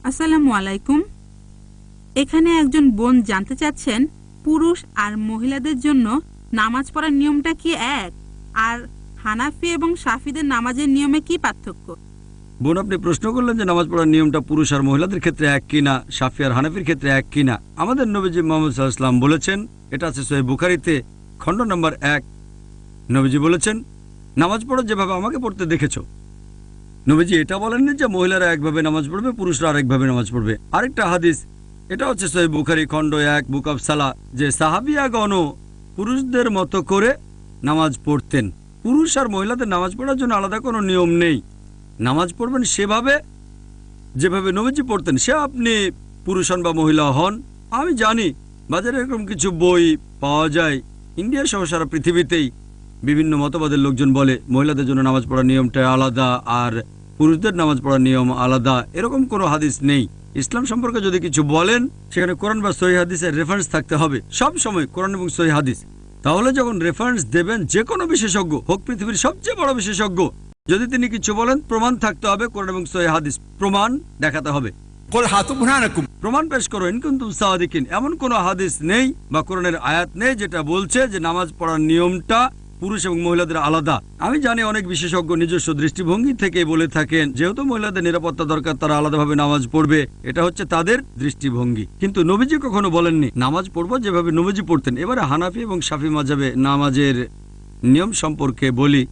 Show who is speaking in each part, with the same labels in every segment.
Speaker 1: আসসালামু আলাইকুম। এখানে একজন বোন জানতে চাচ্ছেন পুরুষ আর মহিলাদের জন্য নামাজ পড়ার নিয়মটা কি এক, আর হানাফি এবং শাফিদের নামাজের নিয়মে কি পার্থক্য?
Speaker 2: বোন, আপনি প্রশ্ন করলেন যে নামাজ পড়ার নিয়মটা পুরুষ আর মহিলাদের ক্ষেত্রে এক কিনা, শাফি আর হানাফির ক্ষেত্রে এক কিনা। আমাদের নবীজি মুহাম্মদ সাল্লাল্লাহু আলাইহি ওয়াসাল্লাম বলেছেন, এটা আছে সহিহ বুখারীতে খণ্ড নম্বর 1। নবীজি বলেছেন, নামাজ পড়ো যেভাবে আমাকে পড়তে দেখেছো। নবীজি এটা বলেননি যে মহিলারা একভাবে নামাজ পড়বে, পুরুষরা আরেকভাবে নামাজ পড়বে। আরেকটা হাদিস, এটা হচ্ছে সহিহ বুখারী খণ্ড 1 বুক অফ সালাহ, যে সাহাবিয়াগণ পুরুষদের মতো করে নামাজ পড়তেন। পুরুষ আর মহিলাদের নামাজ পড়ার জন্য আলাদা কোনো নিয়ম নেই। নামাজ পড়বেন সেভাবে যেভাবে নবীজি পড়তেন, সে আপনি পুরুষ হন বা মহিলা হন। আমি জানি বাজারে এরকম কিছু বই পাওয়া যায়, ইন্ডিয়া সহ সারা পৃথিবীতেই বিভিন্ন মতবাদের লোকজন বলে মহিলাদের জন্য নামাজ পড়ার নিয়মটা আলাদা আর পুরুষদের নামাজ পড়ার নিয়ম আলাদা। এরকম কোনো হাদিস নেই। ইসলাম সম্পর্কে যদি কিছু বলেন, সেখানে কোরআন বা সহিহ হাদিসের রেফারেন্স থাকতে হবে। সব সময় কোরআন এবং সহিহ হাদিস। তাহলে যখন রেফারেন্স দেবেন যে কোনো বিশেষজ্ঞ হোক, পৃথিবীর সবচেয়ে বড় বিশেষজ্ঞ, যদি তিনি কিছু বলেন, প্রমাণ থাকতে হবে। কোরআন এবং সহিহ হাদিস প্রমাণ দেখাতে হবে। প্রমাণ পেশ করো ইন কুনতুম সাদিকিন। এমন কোনো হাদিস নেই বা কোরআনের আয়াত নেই যেটা বলছে যে নামাজ পড়ার নিয়মটা পুরুষ এবং মহিলাদের আলাদা। আমি জানি অনেক বিশেষজ্ঞ নিজস্ব দৃষ্টিভঙ্গি থেকে বলে থাকেন যেহেতু মহিলাদের নিরাপত্তা দরকার, তারা আলাদাভাবে নামাজ পড়বে। এটা হচ্ছে তাদের দৃষ্টিভঙ্গি, কিন্তু নবীজি কখনো বলেননি নামাজ পড়বো যেভাবে নবীজি পড়তেন। এবারে হানাফি এবং শাফি মাযহাবে নামাজের নিয়ম সম্পর্কে বলি।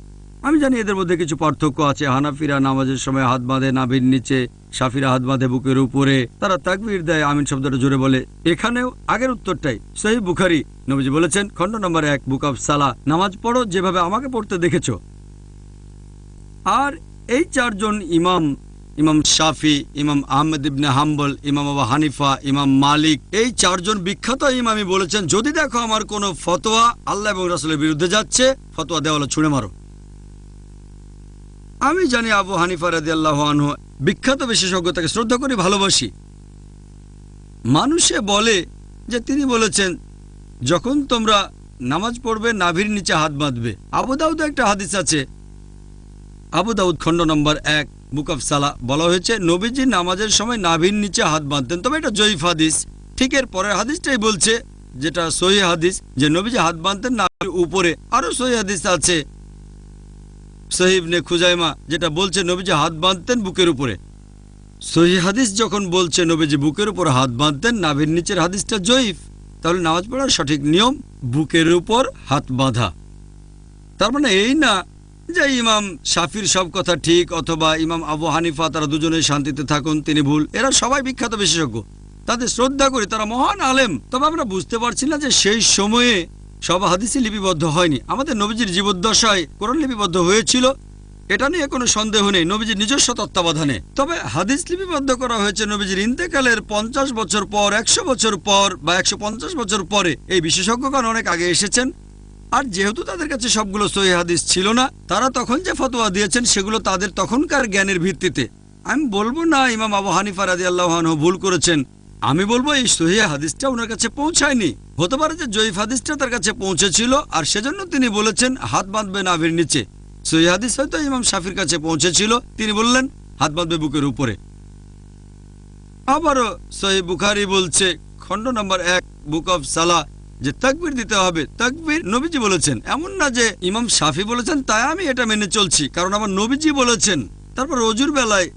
Speaker 2: আমি জানি এদের মধ্যে কিছু পার্থক্য আছে। হানাফিরা নামাজের সময় হাত বাঁধে নাভির নিচে, শাফিরা হাত বাঁধে বুকের উপরে, তারা তাকবীর দেয়, আমিন শব্দটা জোরে বলে। এখানেও আগের উত্তরটাই। সহিহ বুখারী, নবীজি বলেছেন খণ্ড নম্বর 1 বুক অফ সালাহ, নামাজ পড়ো যেভাবে আমাকে পড়তে দেখেছো। আর এই চারজন ইমাম, ইমাম শাফি, ইমাম আহমদ ইবনে হাম্বল, ইমাম আবু হানিফা, ইমাম মালিক, এই চারজন বিখ্যাত ইমামই বলেছেন যদি দেখো আমার কোনো ফতোয়া আল্লাহ এবং রাসূলের বিরুদ্ধে যাচ্ছে, ফতোয়া দেওয়ালে ছুঁড়ে মারো। আমি জানি আবু হানিফা রাদিয়াল্লাহু আনহু বিখ্যাত বিশেষজ্ঞ, তাকে শ্রদ্ধা করি, ভালোবাসি। মানুষে বলে যে তিনি বলেছেন যখন তোমরা নামাজ পড়বে নাভির নিচে হাত বাঁধবে। আবু দাউদে একটা হাদিস আছে, আবু দাউদ খণ্ড নম্বর 1 বুক অফ সালাহ, বলা হয়েছে নবীজি নামাজের সময় নাভির নিচে হাত বাঁধতেন। তবে এটা জয়ীফ হাদিস। ঠিক এর পরের হাদিসটাই বলছে, যেটা সহিহ হাদিস, যে নবীজি হাত বাঁধতেন নাভির উপরে। আরো সহিহ হাদিস আছে সহিহ ইবনে খুজাইমা, যেটা বলছে নবীজি হাত বাঁধতেন বুকের উপরে। সহিহ হাদিস যখন বলছে নবীজি বুকের উপর হাত বাঁধতেন, নাভির নিচের হাদিসটা জয়ীফ। তাহলে নামাজ পড়ার সঠিক নিয়ম বুকের উপর হাত বাঁধা। তার মানে এই না যে ইমাম শাফির সব কথা ঠিক অথবা ইমাম আবু হানিফা তারা দুজনেই শান্তিতে থাকুন, তিনি ভুল। এরা সবাই বিখ্যাত বিশেষজ্ঞ, তাদের শ্রদ্ধা করি, তারা মহান আলেম। তবে আমরা বুঝতে পারছি না যে সেই সময়ে সব হাদিসই লিপিবদ্ধ হয়নি। আমাদের নবীজির জীবদ্দশায় কোরআন লিপিবদ্ধ হয়েছিল, এটা নিয়ে কোনো সন্দেহ নেই, নবীজির নিজস্ব তত্ত্বাবধানে। তবে হাদিস লিপিবদ্ধ করা হয়েছে নবীজির ইন্তেকালের 50 বছর পর, 100 বছর পর বা 150 বছর পরে। এই বিশেষজ্ঞগণ অনেক আগে এসেছেন, আর যেহেতু তাদের কাছে সবগুলো সহিহ হাদিস ছিল না, তারা তখন যে ফতোয়া দিয়েছেন সেগুলো তাদের তখনকার জ্ঞানের ভিত্তিতে। আমি বলবো না ইমাম আবু হানিফা রাদিয়াল্লাহু আনহু ভুল করেছেন, আমি বলবো এই সহিহ হাদিসটা ওনার কাছে পৌঁছায়নি। হতে পারে যে জয়ীফ হাদিসটা তার কাছে পৌঁছেছিল, আর সেজন্য তিনি বলেছেন হাত বাঁধবে নাভির নিচে। সহিহ হাদিস হয়তো ইমাম শাফির কাছে পৌঁছেছিল, তিনি বললেন হাত বাঁধবে বুকের উপরে। আবারও সহিহ বুখারী বলছে খণ্ড নম্বর 1 বুক অফ সালাহ, যে তাকবীর দিতে হবে। তাকবীর নবীজি বলেছেন, এমন না যে ইমাম শাফি বলেছেন তাই আমি এটা মেনে চলছি, কারণ আমার নবীজি বলেছেন। তারপর ওযুর বেলায়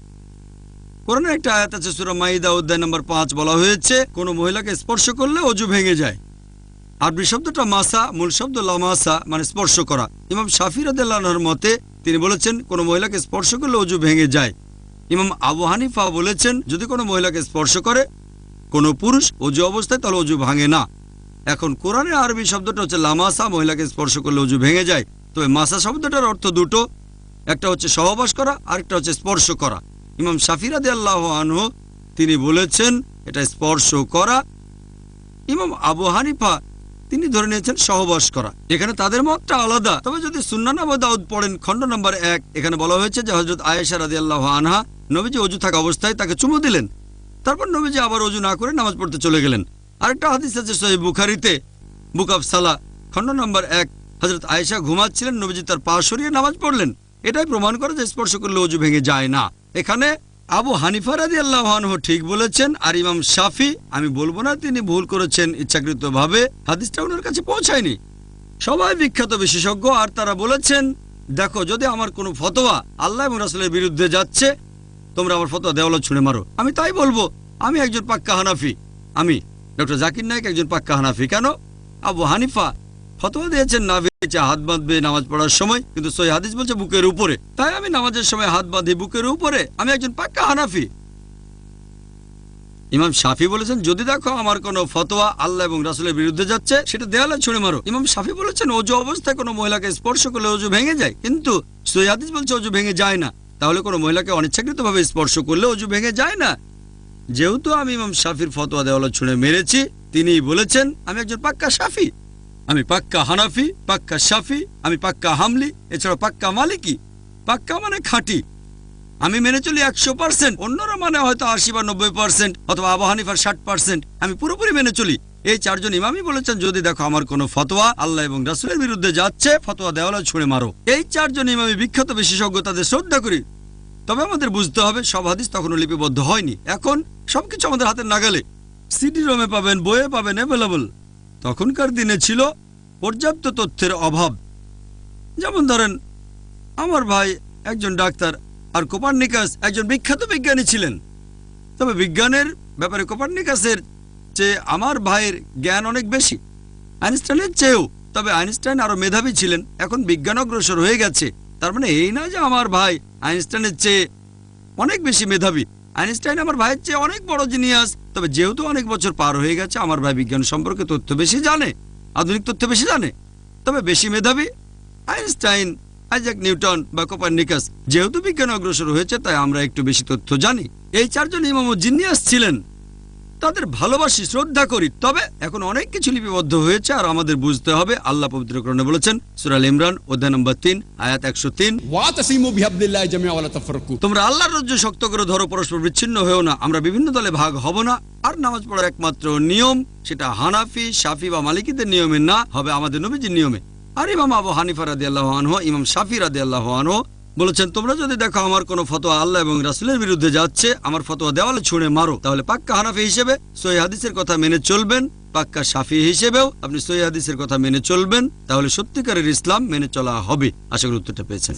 Speaker 2: কোরআনের একটা আয়াত আছে সূরা মাইদা অধ্যায় নম্বর 5, বলা হয়েছে কোনো মহিলাকে স্পর্শ করলে ওযু ভেঙে যায়। আরবি শব্দটা মাসা, মূল শব্দ লামাসা, মানে স্পর্শ করা। ইমাম শাফি রাদিয়াল্লাহু আনহুর মতে তিনি বলেছেন কোনো মহিলাকে স্পর্শ করলে ওযু ভেঙে যায়। ইমাম আবু হানিফা বলেছেন যদি কোনো মহিলাকে স্পর্শ করে কোনো পুরুষ ওযু অবস্থায়, তাহলে ওযু ভাঙে না। এখন কোরআনের আরবি শব্দটা হচ্ছে লামাসা, মহিলাকে স্পর্শ করলে ওযু ভেঙে যায়। তবে মাসা শব্দটার অর্থ দুটো, একটা হচ্ছে সহবাস করা, আরেকটা হচ্ছে স্পর্শ করা। ইমাম শাফি রাদিয়াল্লাহু আনহু তিনি বলেছেন এটা স্পর্শ করা। ইমাম আবু হানিফা তিনি ধরে নিয়েছেন সহবাস করা। এখানে তাদের মতটা আলাদা। তবে যদি সুন্নান আবু দাউদ পড়েন খণ্ড নম্বর 1, এখানে বলা হয়েছে যে হযরত আয়েশা রাদিয়াল্লাহু আনহা নবীজি ওযু থাকা অবস্থায় তাকে চুমু দিলেন, তারপর নবীজি আবার ওযু না করে নামাজ পড়তে চলে গেলেন। আরেকটা হাদিস আছে সহিহ বুখারীতে বুক অফ সালাহ খণ্ড নম্বর 1, হযরত আয়েশা ঘুমাচ্ছিলেন, নবীজি তার পা সরিয়ে নামাজ পড়লেন। এটাই প্রমাণ করে যে স্পর্শ করলে ওযু ভেঙে যায় না। এখানে আবু হানিফা রাদিয়াল্লাহু আনহু ঠিক বলেছেন, আর ইমাম শাফি, আমি বলবো না তিনি ভুল করেছেন ইচ্ছাকৃতভাবে, হাদিসটা ওনার কাছে পৌঁছায়নি। সবাই বিখ্যাত বিশেষজ্ঞ, আর তারা বলেছেন দেখো যদি আমার কোনো ফতোয়া আল্লাহ এবং রাসূলের বিরুদ্ধে যাচ্ছে, তোমরা আমার ফতোয়া দেওয়ালে ছুঁড়ে মারো। আমি তাই বলবো, আমি একজন পাক্কা হানাফি। আমি ডক্টর জাকির নায়েক একজন পাক্কা হানাফি। কেন? আবু হানিফা ফতোয়া দিয়েছেন নাভিতে হাত বাঁধবে নামাজ পড়ার সময়, কিন্তু সহিহ হাদিস বলছে বুকের উপরে। তাই আমি নামাজের সময় হাত বাঁধি বুকের উপরে, আমি একজন পাক্কা হানাফি। ইমাম শাফি বলেছেন যদি দেখো আমার কোনো ফতোয়া আল্লাহ এবং রাসূলের বিরুদ্ধে যাচ্ছে, সেটা দেওয়ালে ছুঁড়ে মারো। ইমাম শাফি বলেছেন অজু অবস্থায় কোনো মহিলাকে স্পর্শ করলে অজু ভেঙে যায়, কিন্তু সহিহ হাদিস বলছে অজু ভেঙে যায় না। তাহলে কোনো মহিলাকে অনিচ্ছাকৃতভাবে স্পর্শ করলে অজু ভেঙে যায় না। যেহেতু আমি ইমাম শাফির ফতোয়া দেওয়ালে ছুঁড়ে মেরেছি, তিনিই বলেছেন আমি একজন পাক্কা শাফি। আমি পাক্কা হানাফি, পাক্কা শাফি, আমি পাক্কা হামলি, এছাড়া পাক্কা মালিকি। পাক্কা মানে খাঁটি। আমি মেনে চলি 100%, অন্যরা মানে হয়তো 80 বা 90%, অথবা আবু হানিফার 60%। আমি পুরোপুরি মেনে চলি। এই চারজন ইমামই বলেছেন যদি দেখো আমার কোনো ফতোয়া আল্লাহ এবং রাসূলের বিরুদ্ধে যাচ্ছে, ফতোয়া দেওয়ালে ছুঁড়ে মারো। এই চারজন ইমামই বিখ্যাত বিশেষজ্ঞ, তাদের শ্রদ্ধা করি। তবে আমাদের বুঝতে হবে সব হাদিস তখনও লিপিবদ্ধ হয়নি। এখন সবকিছু আমাদের হাতের নাগালে, সিডি রোমে পাবেন, বইয়ে পাবেন, অ্যাভেলেবল। তখনকার দিনে ছিল পর্যাপ্ত তথ্যের অভাব। যেমন ধরেন আমার ভাই একজন ডাক্তার, আর কোপার্নিকাস একজন বিখ্যাত বিজ্ঞানী ছিলেন। তবে বিজ্ঞানের ব্যাপারে কোপার্নিকাসের চেয়ে আমার ভাইয়ের জ্ঞান অনেক বেশি, আইনস্টাইনের চেয়েও। তবে আইনস্টাইন আরো মেধাবী ছিলেন। এখন বিজ্ঞান অগ্রসর হয়ে গেছে, তার মানে এই না যে আমার ভাই আইনস্টাইনের চেয়ে অনেক বেশি মেধাবী। আইনস্টাইন আমার ভাইয়ের চেয়ে অনেক বড় জিনিয়াস। তবে যেহেতু অনেক বছর পার হয়ে গেছে, আমার ভাই বিজ্ঞান সম্পর্কে তথ্য বেশি জানে, আধুনিক তথ্য বেশি জানে। তবে বেশি মেধাবী আইনস্টাইন, আইজাক নিউটন বা কোপার্নিকাস। যেহেতু বিজ্ঞান অগ্রসর হয়েছে, তাই আমরা একটু বেশি তথ্য জানি। এই চারজন ইমামও জিনিয়াস ছিলেন, তাদের ভালোবাসি, শ্রদ্ধা করি। তবে এখন অনেক কিছু লিপিবদ্ধ হয়েছে, আর আমাদের বুঝতে হবে আল্লাহ পবিত্র কোরআনে বলেছেন সূরা আল ইমরান অধ্যায় নম্বর 3 আয়াত 103,
Speaker 3: ওয়াতাসিমু বিহাবলিল্লাহি জামিআ ওয়া লা তাফাররাকু।
Speaker 2: তোমরা আল্লাহর রজ্জু শক্ত করে ধরো, পরস্পর বিচ্ছিন্ন হয়েও না। আমরা বিভিন্ন দলে ভাগ হব না। আর নামাজ পড়ার একমাত্র নিয়ম সেটা হানাফি, শাফি বা মালিকিদের নিয়মে না, হবে আমাদের নবীজির নিয়মে। আর ইমাম আবু হানিফা রাদিয়াল্লাহু আনহু, ইমাম শাফি রাদিয়াল্লাহু আনহু বলেছেন তোমরা যদি দেখো আমার কোনো ফতোয়া আল্লাহ এবং রাসূলের বিরুদ্ধে যাচ্ছে, আমার ফতোয়া দেওয়ালে ছুঁড়ে মারো। তাহলে পাক্কা হানাফি হিসেবে সহিহ হাদিসের কথা মেনে চলবেন, পাক্কা শাফি হিসেবেও আপনি সহিহ হাদিসের কথা মেনে চলবেন। তাহলে সত্যিকারের ইসলাম মেনে চলা হবে। আশা করি উত্তরটা পেয়েছেন।